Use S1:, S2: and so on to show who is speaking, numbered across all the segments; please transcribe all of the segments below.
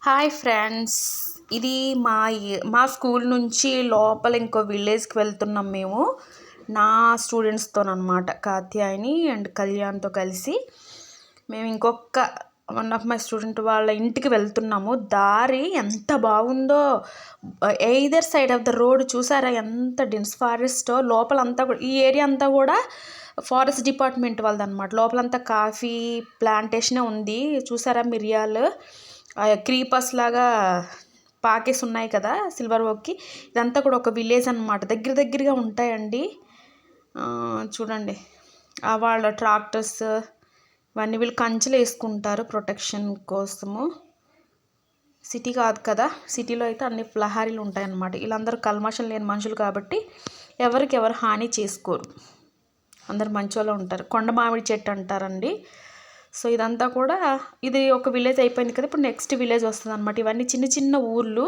S1: Hi friends, ఇది మా school నుంచి లోపల ఇంకో విలేజ్కి వెళ్తున్నాం మేము. నా స్టూడెంట్స్తోనమాట, కాత్యాయని అండ్ కళ్యాణ్తో కలిసి మేము ఇంకొక వన్ ఆఫ్ మై స్టూడెంట్ వాళ్ళ ఇంటికి వెళ్తున్నాము. దారి ఎంత బాగుందో, either side of the road చూసారా ఎంత డెన్స్ ఫారెస్టో. లోపలంతా కూడా ఈ ఏరియా అంతా కూడా ఫారెస్ట్ డిపార్ట్మెంట్ వాళ్ళదన్నమాట. లోపలంతా కాఫీ ప్లాంటేషనే ఉంది. చూసారా మిరియాలు క్రీపర్స్ లాగా పాకేసి ఉన్నాయి కదా సిల్వర్ ఓక్కి. ఇదంతా కూడా ఒక విలేజ్ అనమాట, దగ్గరగా ఉంటాయండి. చూడండి వాళ్ళ ట్రాక్టర్స్ ఇవన్నీ వీళ్ళు కంచెలు వేసుకుంటారు ప్రొటెక్షన్ కోసము. సిటీ కాదు కదా, సిటీలో అయితే అన్ని ప్రహరీలు ఉంటాయన్నమాట. వీళ్ళందరూ కల్మషం లేని మనుషులు కాబట్టి ఎవరు హాని చేసుకోరు, అందరు మంచోళ్ళు ఉంటారు. కొండ మామిడి చెట్టు అంటారండి. సో ఇదంతా కూడా ఇది ఒక విలేజ్ అయిపోయింది కదా, ఇప్పుడు నెక్స్ట్ విలేజ్ వస్తుంది అనమాట. ఇవన్నీ చిన్న ఊర్లు.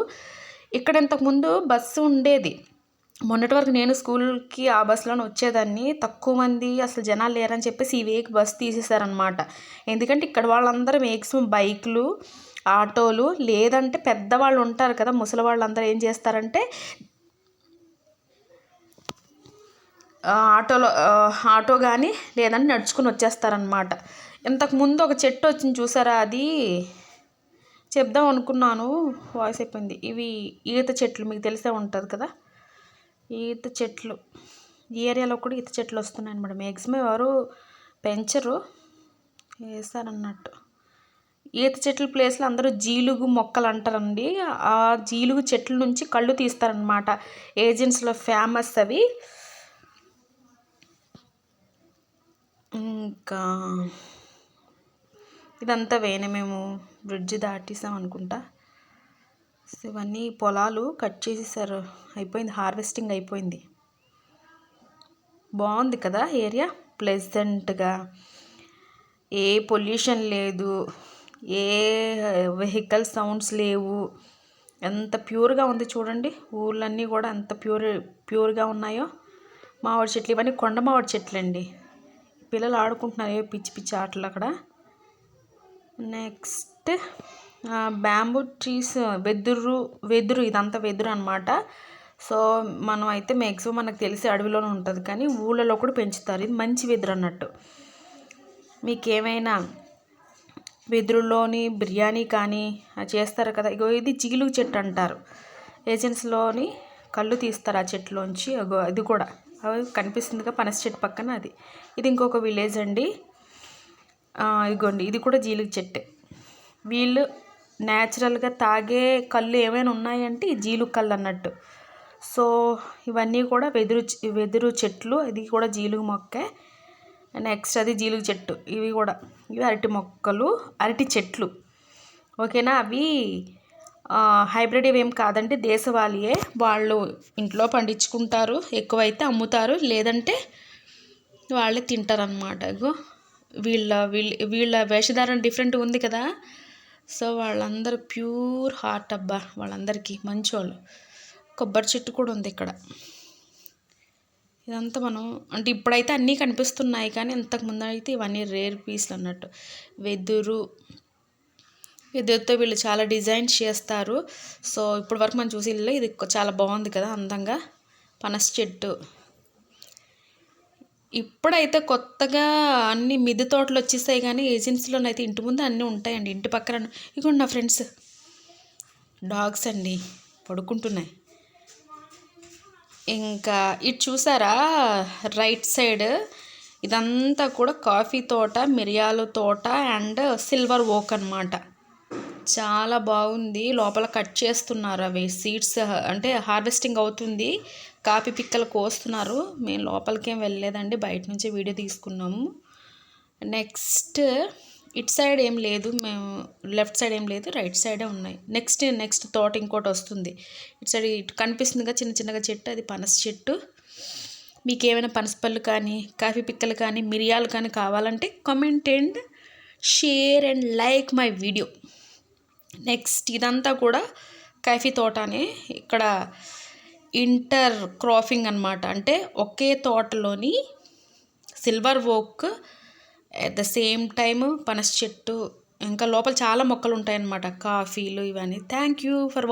S1: ఇక్కడ ఇంతకుముందు బస్సు ఉండేది. మొన్నటి వరకు నేను స్కూల్కి ఆ బస్సులోనే వచ్చేదాన్ని. తక్కువ మంది అసలు జనాలు లేరని చెప్పేసి ఈ వేకి బస్సు తీసేశారనమాట. ఎందుకంటే ఇక్కడ వాళ్ళందరూ మ్యాక్సిమం బైకులు, ఆటోలు, లేదంటే పెద్దవాళ్ళు ఉంటారు కదా ముసలి వాళ్ళందరూ ఏం చేస్తారంటే ఆటో కానీ లేదంటే నడుచుకుని వచ్చేస్తారనమాట. ఇంతకుముందు ఒక చెట్టు వచ్చింది చూసారా, అది చెప్దాం అనుకున్నాను, వాయిస్ అయిపోయింది. ఇవి ఈత చెట్లు, మీకు తెలిసే ఉంటుంది కదా ఈత చెట్లు. ఈ ఏరియాలో కూడా ఈత చెట్లు వస్తున్నాయి అనమాట. మ్యాక్సిమం ఎవరు పెంచరు, వేస్తారన్నట్టు. ఈత చెట్ల ప్లేస్లో అందరూ జీలుగు మొక్కలు అంటారండి. ఆ జీలుగు చెట్ల నుంచి కళ్ళు తీస్తారనమాట. ఏజెన్సీలో ఫేమస్ అవి. ఇంకా ఇదంతా వేనే, మేము బ్రిడ్జ్ దాటేసాం అనుకుంటా. ఇవన్నీ పొలాలు కట్ చేసేసారు, అయిపోయింది, హార్వెస్టింగ్ అయిపోయింది. బాగుంది కదా ఏరియా, ప్లెజెంట్గా, ఏ పొల్యూషన్ లేదు, ఏ వెహికల్ సౌండ్స్ లేవు, ఎంత ప్యూర్గా ఉంది చూడండి. ఊళ్ళన్నీ కూడా ఎంత ప్యూర్గా ఉన్నాయో. మామిడి చెట్లు, ఇవన్నీ కొండ మామిడి చెట్లు అండి. పిల్లలు ఆడుకుంటున్నారు ఏ పిచ్చి ఆటలు అక్కడ. నెక్స్ట్ బ్యాంబూ ట్రీస్, వెదురు ఇదంతా వెదురు అనమాట. సో మనం అయితే మ్యాక్సిమం మనకు తెలిసి అడవిలోనే ఉంటుంది, కానీ ఊళ్ళలో కూడా పెంచుతారు. ఇది మంచి వెదురు అన్నట్టు. మీకు ఏమైనా వెదురులోని బిర్యానీ కానీ చేస్తారు కదా. ఇగో ఇది జీలుగు చెట్టు అంటారు. ఏజెన్సీలోని కళ్ళు తీస్తారు ఆ చెట్టులోంచి. ఇది కూడా కనిపిస్తుందిగా పనస చెట్టు పక్కన, అది. ఇది ఇంకొక విలేజ్ అండి. ఇదిగోండి, ఇది కూడా జీలుగు చెట్టే. వీళ్ళు న్యాచురల్గా తాగే కళ్ళు ఏమైనా ఉన్నాయంటే ఈ జీలుగు కళ్ళు అన్నట్టు. సో ఇవన్నీ కూడా వెదురు చెట్లు. ఇది కూడా జీలుగు మొక్కే. నెక్స్ట్ అది జీలుగు చెట్టు. ఇవి అరటి మొక్కలు, అరటి చెట్లు. ఓకేనా, అవి హైబ్రిడ్ ఇవేం కాదండి, దేశవాళీయే. వాళ్ళు ఇంట్లో పండించుకుంటారు, ఎక్కువైతే అమ్ముతారు, లేదంటే వాళ్ళే తింటారనమాట. ఇగో వీళ్ళ వేషధారణ డిఫరెంట్గా ఉంది కదా. సో వాళ్ళందరూ ప్యూర్ హార్ట్ అబ్బా, వాళ్ళందరికీ మంచోళ్ళు. కొబ్బరి చెట్టు కూడా ఉంది ఇక్కడ. ఇదంతా మనం అంటే ఇప్పుడైతే అన్నీ కనిపిస్తున్నాయి, కానీ ఇంతకుముందు అయితే ఇవన్నీ రేర్ పీస్లు అన్నట్టు. వెదురుతో వీళ్ళు చాలా డిజైన్స్ చేస్తారు. సో ఇప్పటి వరకు మనం చూసి ఇల్లు ఇది చాలా బాగుంది కదా, అందంగా. పనస చెట్టు. ఇప్పుడైతే కొత్తగా అన్ని మిద్దె తోటలు వచ్చేస్తాయి, కానీ ఏజెన్సీలోనైతే ఇంటి ముందు అన్నీ ఉంటాయండి. ఇంటి పక్కన ఇదిగోండి నా ఫ్రెండ్స్ డాగ్స్ అండి, పడుకుంటున్నాయి. ఇంకా ఇటు చూసారా రైట్ సైడ్, ఇదంతా కూడా కాఫీ తోట, మిరియాల తోట అండ్ సిల్వర్ ఓక్ అనమాట. చాలా బాగుంది. లోపల కట్ చేస్తున్నారు అవి సీడ్స్, అంటే హార్వెస్టింగ్ అవుతుంది. కాఫీ పిక్కలు కోస్తున్నారు. మేము లోపలికేం వెళ్ళలేదండి, బయట నుంచే వీడియో తీసుకున్నాము. నెక్స్ట్ ఇటు సైడ్ ఏం లేదు, మేము లెఫ్ట్ సైడ్ ఏం లేదు, రైట్ సైడే ఉన్నాయి. నెక్స్ట్ తోట ఇంకోటి వస్తుంది. ఇటు సైడ్ ఇటు కనిపిస్తుందిగా చిన్నగా చెట్టు, అది పనస చెట్టు. మీకు ఏమైనా పనసపళ్ళు కానీ, కాఫీ పిక్కలు కానీ, మిరియాలు కానీ కావాలంటే comment and share and like my video. Next ఇదంతా కూడా కాఫీ తోటనే. ఇక్కడ ఇంటర్ క్రాపింగ్ అనమాట, అంటే ఒకే తోటలోని silver oak, at the same time పనస చెట్టు, ఇంకా లోపల చాలా మొక్కలు ఉంటాయన్నమాట, కాఫీలు ఇవన్నీ. Thank you for